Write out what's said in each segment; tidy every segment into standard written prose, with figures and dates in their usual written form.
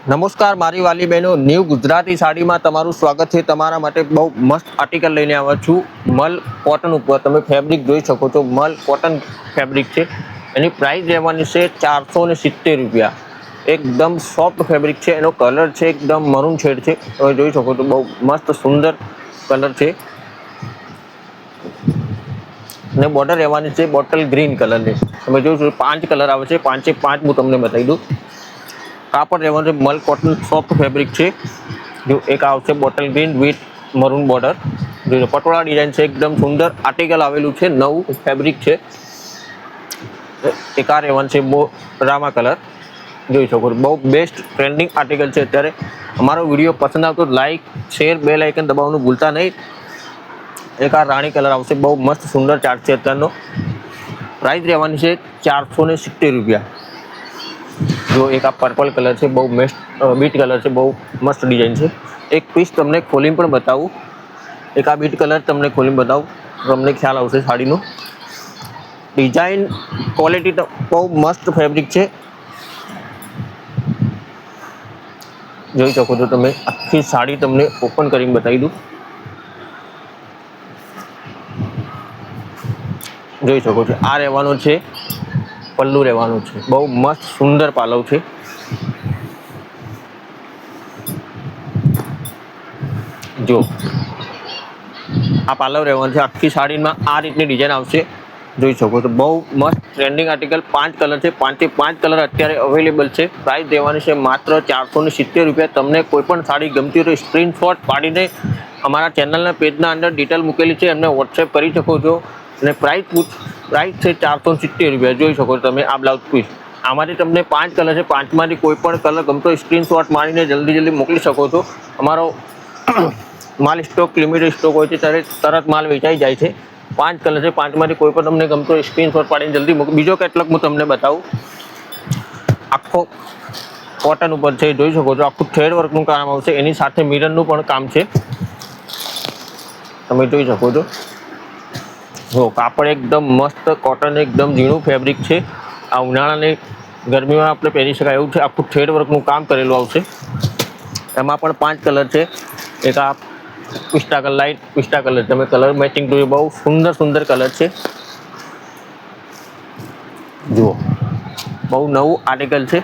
નમસ્કાર મારી વાલી બહેનો, ન્યૂ ગુજરાતી સાડીમાં તમારું સ્વાગત છે। તમારા માટે બહુ મસ્ત આર્ટિકલ લઈને આવ્યો છું મલ કોટન ઉપર। તમે ફેબ્રિક જોઈ શકો છો, મલ કોટન ફેબ્રિક છે। એની પ્રાઇસ રહેવાની છે 470 રૂપિયા। એકદમ સોફ્ટ ફેબ્રિક છે। એનો કલર છે એકદમ મરૂન શેડ છે। તમે જોઈ શકો છો, બહુ મસ્ત સુંદર કલર છે ને બોર્ડર રહેવાની છે બોટલ ગ્રીન કલરની। તમે જોઈ 5 કલર આવે છે, 5 હું તમને બતાવી દઉં। કાપડ રહેવાનું છે મલ કોટન સોફ્ટ ફેબ્રિક છે। જો એક આવશે bottle green with maroon border, જો પટોળા ડિઝાઇન છે, એકદમ સુંદર આર્ટિકલ આવેલું છે, નવું ફેબ્રિક છે। એક આ રહેવાનું છે રામા કલર, જોઈ શકો છો, બહુ બેસ્ટ ટ્રેન્ડિંગ આર્ટિકલ છે અત્યારે। અમારો વિડીયો પસંદ આવતો લાઈક શેર બેલ આઇકન દબાવવાનું ભૂલતા નહીં। એક આ રાણી કલર આવશે, બહુ મસ્ત સુંદર ચાર્ટ છે અત્યારનો। પ્રાઇસ રહેવાની છે 470 રૂપિયા। જો એક આ પર્પલ કલર છે, બહુ મસ્ત બીટ કલર છે, બહુ મસ્ત ડિઝાઇન છે। એક પીસ તમને ખોલીને પણ બતાવું। એક આ બીટ કલર તમને ખોલીને બતાવું, તમને ખ્યાલ આવશે સાડીનો ડિઝાઇન, ક્વોલિટી તો બહુ મસ્ત ફેબ્રિક છે। જોઈ શકો છો તમે, આખી સાડી તમને ઓપન કરીને બતાવી દઉં। જોઈ શકો છો, આ રહેવાનું છે પલ્લુ રહેવાનું છે, બહુ મસ્ત સુંદર પાલવ છે। જો આ પાલવ રહેવાનું છે, આખી સાડીમાં આ રીતની ડિઝાઇન આવશે। જોઈ શકો છો, બહુ મસ્ત ટ્રેન્ડિંગ આર્ટિકલ। 5 કલર છે, 5 કલર અત્યારે અવેલેબલ છે। પ્રાઇસ દેવાની છે માત્ર 470 રૂપિયા। તમને કોઈ પણ સાડી ગમતી હોય તો સ્ક્રીનશોટ પાડીને અમારા ચેનલના પેજના અંદર ડિટેલ મૂકેલી છે, એમને વોટ્સએપ કરી શકો છો। અને પ્રાઇસ છે 470 રૂપિયા। જોઈ શકો છો તમે, આ બ્લાઉઝ પીસ આમાંથી તમને 5 કલર છે, 5માંથી કોઈ પણ કલર ગમતો હોય સ્ક્રીનશોટ મારીને જલ્દી મોકલી શકો છો। અમારો માલ સ્ટોક લિમિટેડ સ્ટોક હોય છે, ત્યારે તરત માલ વેચાઈ જાય છે। 5 કલર છે, 5માંથી કોઈ પણ તમને ગમતો હોય સ્ક્રીનશોટ પાડીને જલ્દી મોકલો। બીજો કેટલોગ હું તમને બતાવું। આખો કોટન ઉપર છે, જોઈ શકો છો, આખું થ્રેડ વર્કનું કામ આવશે, એની સાથે મિરરનું પણ કામ છે, તમે જોઈ શકો છો। જો કાપડ એકદમ મસ્ત કોટન, એકદમ ઝીણું ફેબ્રિક છે। આ ઉનાળાની ગરમીમાં આપણે પહેરી શકાય એવું છે। આખું થ્રેડ વર્કનું કામ કરેલું આવશે। એમાં પણ 5 કલર છે। એક આ પિસ્તા કલર, લાઇટ પિસ્તા કલર, તમે કલર મેચિંગ જોયું, બહુ સુંદર કલર છે। જુઓ, બહુ નવું આર્ટિકલ છે।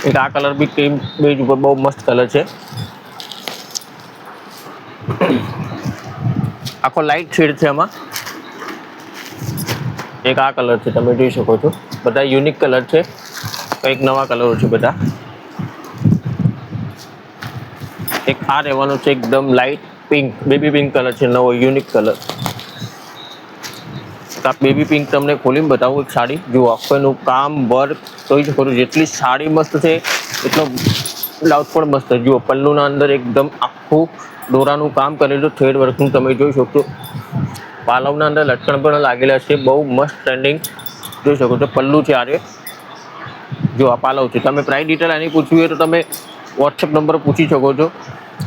એક આ કલર બી ક્રીમ બેજ ઉપર બહુ મસ્ત કલર છે। આખો લાઇટ શેડ છે એમાં। એક આ કલર છે, તમે જોઈ શકો છો, બધા યુનિક કલર છે, કંઈક નવા કલરો છે બધા। એક આ રહેવાનું છે એકદમ light pink, baby pink colour છે, નવો યુનિક કલર। આ બેબી પિંક તમને ખોલીને બતાવું એક સાડી। જુઓ, આખું કામ વર્ક જોઈ શકો છો। જેટલી સાડી મસ્ત છે એટલો બ્લાઉઝ પણ મસ્ત છે। જુઓ, પલ્લુના અંદર એકદમ આખું દોરાનું કામ કરેલું થ્રેડ વર્કનું તમે જોઈ શકો છો। પાલવના અંદર લટકણ પણ લાગેલા છે, બહુ મસ્ત ટ્રેન્ડિંગ જોઈ શકો છો। પલ્લુ છે આરે, જો આ પાલવ છે। તમે પ્રાઇસ ડિટેલ એની પૂછવી હોય તો તમે વોટ્સએપ નંબર પૂછી શકો છો।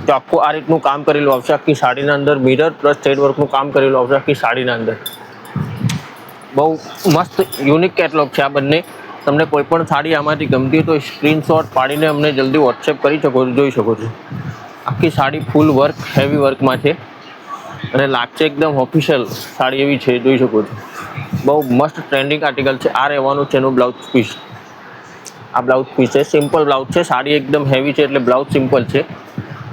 તો આખું આ રીતનું કામ કરેલું આવશે, આખી સાડીના અંદર મિરર પ્લસ થ્રેડ વર્કનું કામ કરેલું આવશે આખી સાડીના અંદર। બહુ મસ્ત યુનિક કેટલોગ છે આ બંને। તમને કોઈ પણ સાડી આમાંથી ગમતી હોય તો સ્ક્રીનશોટ પાડીને અમને જલ્દી વોટ્સએપ કરી શકો છો। જોઈ શકો છો, આખી સાડી ફૂલ વર્ક, હેવી વર્કમાં છે અને લાગશે એકદમ ઓફિશિયલ સાડી એવી છે, જોઈ શકો છો। બહુ મસ્ત ટ્રેન્ડિંગ આર્ટિકલ છે। આ રહેવાનું છે એનું બ્લાઉઝ પીસ। આ બ્લાઉઝ પીસ છે, સિમ્પલ બ્લાઉઝ છે, સાડી એકદમ હેવી છે એટલે બ્લાઉઝ સિમ્પલ છે।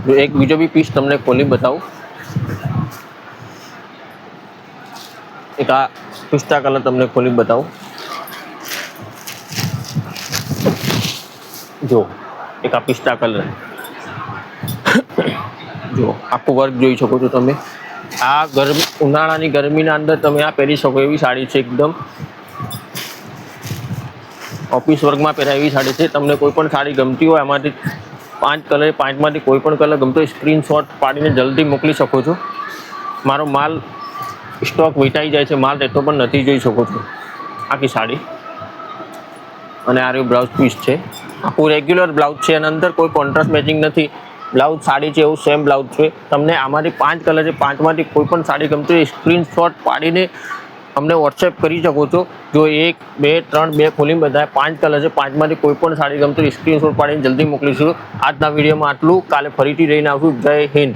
જો એક બીજો બી પીસ તમને ખોલી બતાવું। એક આ પિસ્તા કલર તમને ખોલી બતાવું। જો એક આ પિસ્તા કલર, જો આખું વર્ક જોઈ શકો છો તમે। આ ઉનાળાની ગરમીના અંદર તમે આ પહેરી શકો એવી સાડી છે, એકદમ ઓફિસ વર્કમાં પહેરાય એવી સાડી છે। તમને કોઈ પણ સાડી ગમતી હોય, આમાંથી 5 કલર, 5માંથી કોઈ પણ કલર ગમતો હોય સ્ક્રીનશોટ પાડીને જલ્દી મોકલી શકો છો। મારો માલ સ્ટોક વેચાઈ જાય છે, માલ રહેતો પણ નથી, જોઈ શકો છો આખી સાડી। અને આ રહ્યું બ્લાઉઝ પીસ છે, આખું રેગ્યુલર બ્લાઉઝ છે, એના અંદર કોઈ કોન્ટ્રાસ્ટ મેચિંગ નથી। બ્લાઉઝ સાડી છે એવું સેમ બ્લાઉઝ છે। તમને આમાંથી 5 કલર છે, 5માંથી કોઈ પણ સાડી ગમતી હોય સ્ક્રીનશોટ પાડીને અમને વોટ્સએપ કરી શકો છો. જો 1, 2, 3 2 ખોલીને બતાવ્યા, 5 કલર છે, 5માંથી કોઈ પણ સાડી ગમતી સ્ક્રીનશોટ પાડીને જલ્દી મોકલીશું. આજના વિડીયોમાં આટલું. કાલે ફરીથી લઈને આવશું. જય હિન્દ.